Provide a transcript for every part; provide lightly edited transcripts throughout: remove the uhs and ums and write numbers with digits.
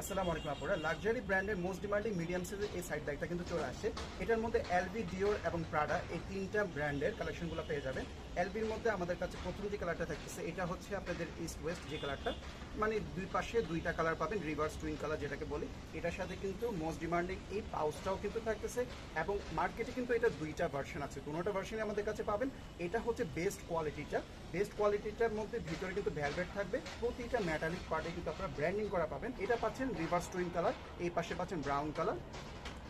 আসসালামু আলাইকুম আপুরা। লাক্সারি ব্র্যান্ডের মোস্ট ডিমান্ডিং মিডিয়াম সাইজের এই সাইড ব্যাগটা কিন্তু চলে আসছে। এটার মধ্যে এলভি, ডিওর এবং প্রাডা এই তিনটা ব্র্যান্ডের কালেকশনগুলো পেয়ে যাবেন। এলভির মধ্যে আমাদের কাছে প্রথম যে কালারটা থাকতেছে এটা হচ্ছে আপনাদের ইস্ট ওয়েস্ট যে কালারটা, মানে দুই পাশে দুইটা কালার পাবেন, রিভার্স টুইন কালার যেটাকে বলি। এটার সাথে কিন্তু মোস্ট ডিমান্ডিং এই পাউচটাও কিন্তু থাকতেছে এবং মার্কেটে কিন্তু এটা দুইটা ভার্সন আছে, কোনোটা ভার্সনে আমাদের কাছে পাবেন। এটা হচ্ছে বেস্ট কোয়ালিটিটার মধ্যে ভিতরে কিন্তু ভেলভেট থাকবে, প্রতিটা মেটালিক পার্টে কিন্তু আপনারা ব্র্যান্ডিং করা পাবেন। এটা পাচ্ছেন রিভার্স টুইন কালার, এই পাশে পাচ্ছেন ব্রাউন কালার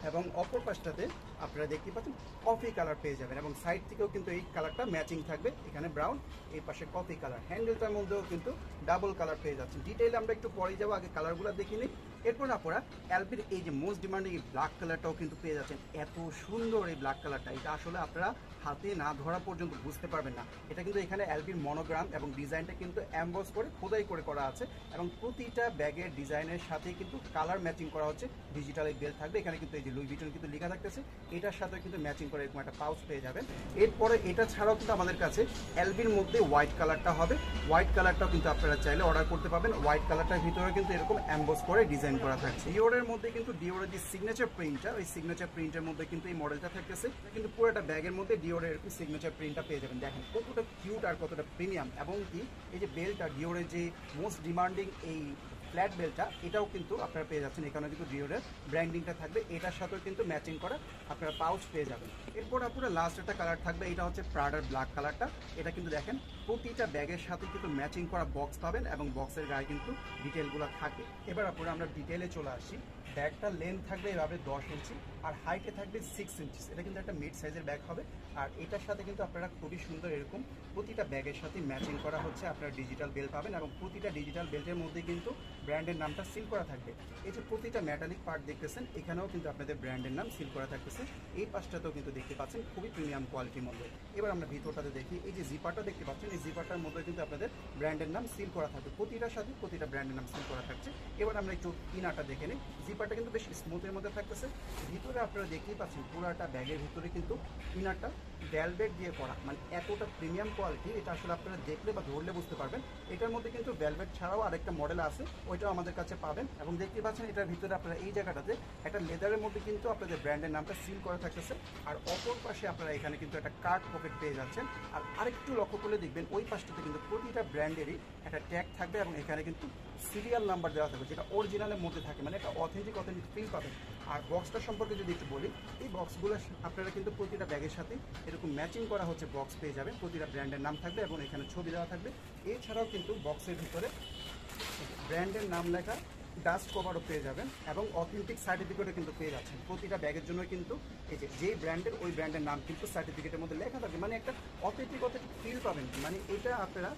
এবং অপর পাশটাতে আপনারা দেখতে পাচ্ছেন কফি কালার পেয়ে যাবেন এবং সাইড থেকেও কিন্তু এই কালারটা ম্যাচিং থাকবে, এখানে ব্রাউন, এই পাশে কফি কালার। হ্যান্ডেলটার মধ্যেও কিন্তু ডাবল কালার পেয়ে যাচ্ছেন। ডিটেইলে আমরা একটু পরে যাবো, আগে কালারগুলো দেখে নিই। এরপর আপনারা এলবির এই যে মোস্ট ডিমান্ডিং এই ব্ল্যাক কালারটাও কিন্তু পেয়ে যাচ্ছেন। এত সুন্দর এই ব্ল্যাক কালারটা, এটা আসলে আপনারা হাতে না ধরা পর্যন্ত বুঝতে পারবেন না। এটা কিন্তু এখানে এলবির মনোগ্রাম এবং ডিজাইনটা কিন্তু এমবস করে খোদাই করে করা আছে এবং প্রতিটা ব্যাগের ডিজাইনের সাথে কিন্তু কালার ম্যাচিং করা হচ্ছে। ডিজিটাল এই বেল থাকবে, এখানে কিন্তু এই যে লুই ভিটন কিন্তু লেখা থাকতেছে, এটার সাথে কিন্তু ম্যাচিং করে এরকম একটা পাউচ পেয়ে যাবেন। এরপরে এটা ছাড়াও কিন্তু আমাদের কাছে এলবির মধ্যে হোয়াইট কালারটা হবে, হোয়াইট কালারটাও কিন্তু আপনারা চাইলে অর্ডার করতে পারবেন। হোয়াইট কালারটার ভিতরে কিন্তু এরকম এমবস করে ডিজাইন করা থাকছে। ডিওরের মধ্যে কিন্তু ডিওরের যে সিগনেচার প্রিন্টটা, ওই সিগনেচার প্রিন্টের মধ্যে কিন্তু এই মডেলটা থাকতেছে, কিন্তু পুরোটা ব্যাগের মধ্যে ডিওরের এরকম সিগনেচার প্রিন্টটা পেয়ে যাবেন। দেখেন কতটা কিউট আর কতটা প্রিমিয়াম, এবং কি এই যে বেলটা ডিওরের যে মোস্ট ডিমান্ডিং এই ফ্ল্যাট বেলটা, এটাও কিন্তু আপনারা পেয়ে যাচ্ছেন। এখানে কিন্তু ডিওরের ব্র্যান্ডিংটা থাকবে, এটার সাথেও কিন্তু ম্যাচিং করা আপনারা পাউচ পেয়ে যাবেন। এরপর আপনারা লাস্ট একটা কালার থাকবে, এটা হচ্ছে প্রাডার ব্ল্যাক কালারটা। এটা কিন্তু দেখেন প্রতিটা ব্যাগের সাথে কিন্তু ম্যাচিং করা বক্স পাবেন এবং বক্সের গায়ে কিন্তু ডিটেলগুলো থাকে। এবার আপনারা আমরা ডিটেলে চলে আসি। ব্যাগটার লেন্থ থাকবে এভাবে 10 ইঞ্চি আর হাইটে থাকবে 6 ইঞ্চি। এটা কিন্তু একটা মিড সাইজের ব্যাগ হবে। আর এটার সাথে কিন্তু আপনারা খুবই সুন্দর এরকম প্রতিটা ব্যাগের সাথে ম্যাচিং করা হচ্ছে আপনারা ডিজিটাল বেল পাবেন এবং প্রতিটা ডিজিটাল বেল্টের মধ্যে কিন্তু ব্র্যান্ডের নামটা সিল করা থাকবে। এই যে প্রতিটা মেটালিক পার্ট দেখতেছেন, এখানেও কিন্তু আপনাদের ব্র্যান্ডের নাম সিল করা থাকতেছে। এই পাশটাতেও কিন্তু দেখতে পাচ্ছেন খুবই প্রিমিয়াম কোয়ালিটির মধ্যে। এবার আমরা ভিতরটাতে দেখি, এই যে জিপারটা দেখতে পাচ্ছেন, এই জিপারটার মধ্যে কিন্তু আপনাদের ব্র্যান্ডের নাম সিল করা থাকবে, প্রতিটার সাথে প্রতিটা ব্র্যান্ডের নাম সিল করা থাকছে। এবার আমরা একটু ইনারটা দেখে নিই। জিপারটা কিন্তু বেশ স্মুথের মধ্যে থাকতেছে। ভিতরে আপনারা দেখতেই পাচ্ছেন পুরাটা ব্যাগের ভিতরে কিন্তু ইনারটা ভেলভেট দিয়ে করা, মানে এতটা প্রিমিয়াম কোয়ালিটি, এটা আসলে আপনারা দেখলে বা ধরলে বুঝতে পারবেন। এটার মধ্যে কিন্তু ভেলভেট ছাড়াও আরেকটা মডেল আছে, ওইটাও আমাদের কাছে পাবেন। এবং দেখতে পাচ্ছেন এটার ভিতরে আপনারা এই জায়গাটাতে একটা লেদারের মধ্যে কিন্তু আপনাদের ব্র্যান্ডের নামটা সিল করা থাকতেছে। আর অপর পাশে আপনারা এখানে কিন্তু একটা কার্ড পকেট পেয়ে যাচ্ছেন। আর আরেকটু লক্ষ্য করলে দেখবেন ওই পাশটাতে কিন্তু প্রতিটা ব্র্যান্ডেরই একটা ট্যাগ থাকবে এবং এখানে কিন্তু সিরিয়াল নাম্বার দেওয়া থাকবে, যেটা অরিজিনালের মধ্যে থাকে, মানে একটা অথেন্টিক ফিল পাবেন। আর বক্সটা সম্পর্কে যদি একটু বলি, এই বক্সগুলো আপনারা কিন্তু প্রতিটা ব্যাগের সাথে এরকম ম্যাচিং করা হচ্ছে বক্স পেয়ে যাবেন, প্রতিটা ব্র্যান্ডের নাম থাকবে এবং এখানে ছবি দেওয়া থাকবে। এছাড়াও কিন্তু বক্সের ভিতরে ব্র্যান্ডের নাম লেখা ডাস্ট কভারও পেয়ে যাবেন এবং অথেন্টিক সার্টিফিকেটও কিন্তু পেয়ে যাচ্ছেন। প্রতিটা ব্যাগের জন্য কিন্তু এই যে ব্র্যান্ডের ওই ব্র্যান্ডের নাম কিন্তু সার্টিফিকেটের মধ্যে লেখা থাকবে, মানে একটা অথেন্টিক ফিল পাবেন। মানে এটা আপনারা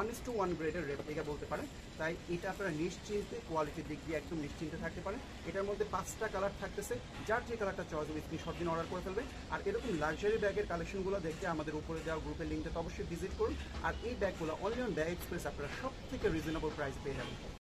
1:1 গ্রেডের রেপ্লিকা বলতে পারেন। তাই এটা আপনারা নিশ্চিন্তে কোয়ালিটির দিক দিয়ে একদম নিশ্চিন্তে থাকতে পারেন। এটার মধ্যে 5টা কালার থাকতেছে, যার যে কালারটা চয়েস হবে স্ক্রিনশট দিন অর্ডার করে ফেলবে। আর এরকম লাক্সারি ব্যাগের কালেকশনগুলো দেখতে আমাদের উপরে দেওয়া গ্রুপের লিঙ্কটা অবশ্যই ভিজিট করুন। আর এই ব্যাগগুলো অনলি অন ব্যাগ এক্সপ্রেস আপনারা সব থেকে রিজনেবল প্রাইস পেয়ে যাবেন।